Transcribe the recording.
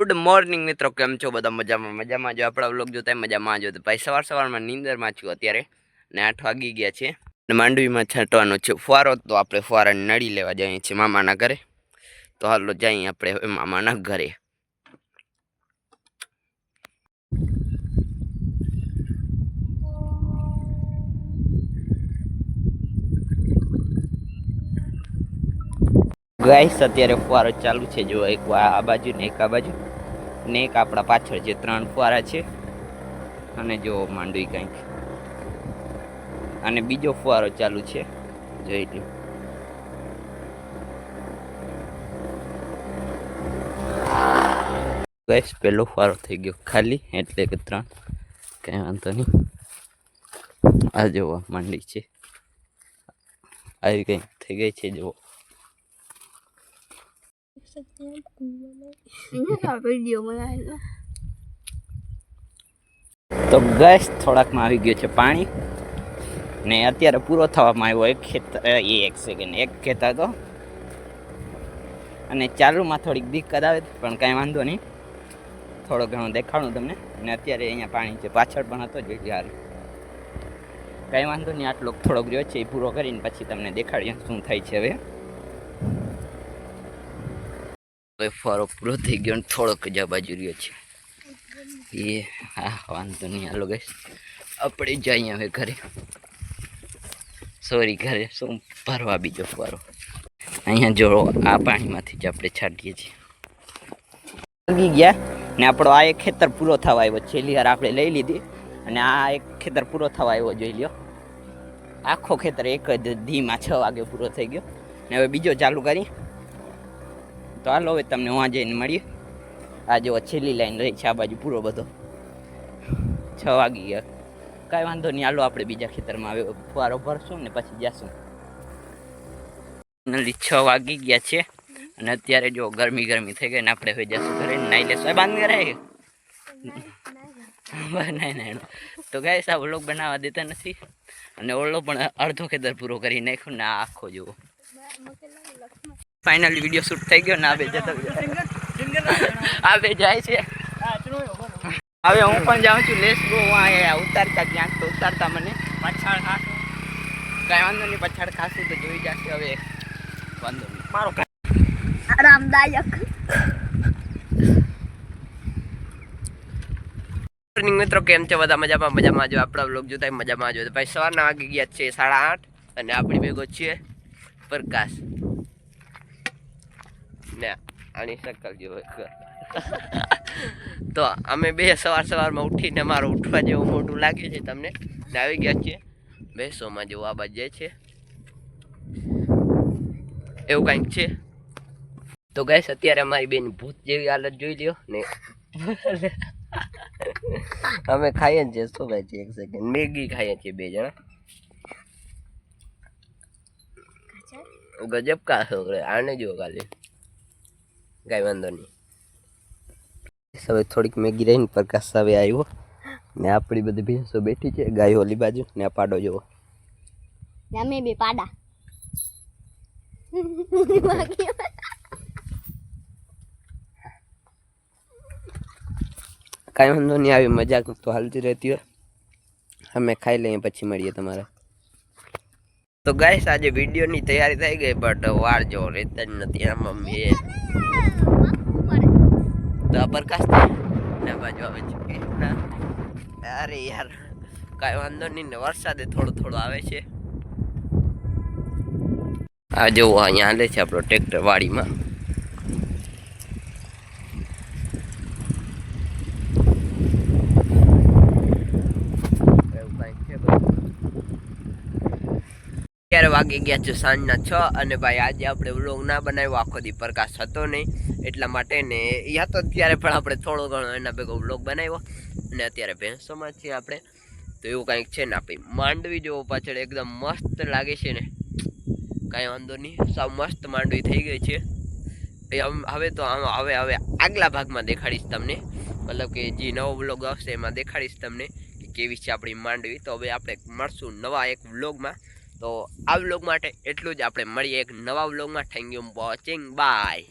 Good morning મિત્રો, કેમ છો બધા? મજામાં જો આપણા વ્લોગ જોતા મજામાં જો. ભાઈ સવારમાં નીંદરમાં છું અત્યારે ને 8 વાગી ગયા છે ને માંડવીમાં છાંટવાનો છે ફુવારો. તો આપણે ફુવારાની નળી લેવા જઈએ છીએ મામાના ઘરે. તો હાલો જઈએ આપણે હવે મામાના ઘરે. ગાઈસ અત્યારે ફુવારો ચાલુ છે જો, એક આ બાજુ ને એક આ બાજુ ને એક આપણા પાછળ જે 3 ફુવારા છે. અને જો માંડવી કંઈક અને બીજો ફુવારો ચાલુ છે જોઈ લો. ગાઈસ પહેલો ફુવારો થઈ ગયો ખાલી, એટલે કે 3. કઈ વાંધો નહીં. આ જોવા માંડવી છે આવી કંઈક થઈ ગઈ છે જો. તો ગેસ થોડાકમાં આવી ગયો છે પાણી ને અત્યારે પૂરો થવામાં આવ્યો એક ખેતર. એક સેકન્ડ, એક ખેતર તો અને ચાલુમાં થોડીક દિક્કત આવે પણ કાંઈ વાંધો નહીં, થોડો ઘણો દેખાડું તમને. ને અત્યારે અહીંયા પાણી છે, પાછળ પણ હતો જોઈ યાર. કાંઈ વાંધો નહીં, આટલો થોડોક રહ્યો છે એ પૂરો કરીને પછી તમને દેખાડીએ શું થાય છે. હવે ફારો પૂરો થઈ ગયો ને થોડોક જ બાજુ રહ્યો છે એ. હા વાંધો નહીં, હાલો ગાઈસ આપણે જઈએ હવે ઘરે. સોરી, ઘરે શું ભરવા બીજો ફુવારો. અહીંયા જો આ પાણીમાંથી જ આપણે છાંટીએ છીએ. લાગી ગયા ને આપણો આ એક ખેતર પૂરો થવા આવ્યો. છેલ્લી વાર આપણે લઈ લીધી અને આ એક ખેતર પૂરો થવા આવ્યો જોઈ લ્યો. આખો ખેતર એક જ ધીમાં 6 વાગે પૂરો થઈ ગયો ને હવે બીજો ચાલુ કરી. તો હાલો હવે તમને વાં જઈને મળીએ. આ જો છેલ્લી લાઈન રહી છે આ બાજુ પૂરો બધો. 6 વાગી ગયા, કાંઈ વાંધો નહીં. હાલો આપણે બીજા ખેતરમાં હવે ફુવારો ભરશું ને પછી જશું. 6 વાગી ગયા છે અને અત્યારે જો ગરમી થઈ ગઈ ને આપણે હવે જશું ઘરે, નાઈ લેશું. બાંધ કરે નહીં. તો ગાઈસ આ વ્લોગ બનાવવા દેતા નથી અને ઓલો પણ અડધો ખેતર પૂરો કરી નાખ્યો ને આ આખો જુઓ. ફાઇનલી વિડીયો શૂટ થઈ ગયો ને આ બે જતો આ બે જાય છે. હવે હું પણ જાઉં છું. લેસ ગો ઉતારતા ક્યાંક તો ઉતારતા મને પછાડ ખાશું. કાંઈ વાંધો નહીં, પછાડ ખાશું તો જોઈ જશે. હવે વાંધો નહીં, મારો આરામદાયક. મોર્નિંગ મિત્રો, કેમ છે બધા? મજામાં જો. આપણા વ્લોગ જોતા મજામાં જો. ભાઈ સવારના વાગી ગયા છે 8:30 અને આપણી ભેગો છીએ પ્રકાશ ને આની શકલ જેવો. તો અમે બે સવારમાં ઉઠીને મારો ઉઠવા જેવું મોટું લાગે છે તમને ને આવી ગયા છીએ બેસોમાં જેવું આ બાજુ જાય છે એવું કંઈક છે. તો ગાઈસ અત્યારે અમારી બેન ભૂત જેવી હાલત જોઈ લ્યો ને. અમે ખાઈએ છીએ શું ભાઈ છે, એક સેકન્ડ, મેગી ખાઈએ છીએ 2 જણા. ગજબ કા છોકરે, આને જો ખાલી. કાંઈ વાંધો નહીં. હવે થોડીક મેગી રહીને પ્રકાશ હવે આવ્યો ને આપણી બધી ભેંસો બેઠી છે, ગાય ઓલી બાજુ ને આ પાડો જોવો. અમે બે પાડા. કાંઈ વાંધો નહીં, આવી મજાક તો હાલતી રહેતી હોય. અમે ખાઈ લઈએ પછી મળીએ તમારા. તો ગાઈસ આજે વિડીયોની તૈયારી થઈ ગઈ બટ વાર જો રહેતા જ નથી. આ મમ્મી તો આ પ્રકાશ ને બાજુ આવે છે. અરે યાર કાંઈ વાંધો નહીં ને, વરસાદે થોડો આવે છે. આ જોવો અહીંયા હાલે છે આપણો ટ્રેક્ટર વાડીમાં. અત્યારે વાગી ગયા છે સાંજના 6 અને ભાઈ આજે આપણે વ્લોગ ના બનાવ્યો, આખો દી પ્રકાશ હતો નહીં એટલા માટે ને. યા તો અત્યારે પણ આપણે થોડો ઘણો એના ભેગો વ્લોગ બનાવ્યો અને અત્યારે ભેંસોમાં છીએ આપણે. તો એવું કંઈક છે ને, આપણી માંડવી જોવો પાછળ એકદમ મસ્ત લાગે છે ને. કાંઈ વાંધો નહીં, સાવ મસ્ત માંડવી થઈ ગઈ છે. હવે તો હવે આગલા ભાગમાં દેખાડીશ તમને, મતલબ કે જે નવો વ્લોગ આવશે એમાં દેખાડીશ તમને કે કેવી છે આપણી માંડવી. તો હવે આપણે મળશું નવા એક વ્લોગમાં. તો આ વ્લોગ માટે એટલું જ. આપણે મળીએ એક નવા વ્લોગમાં. Thank you watching, by.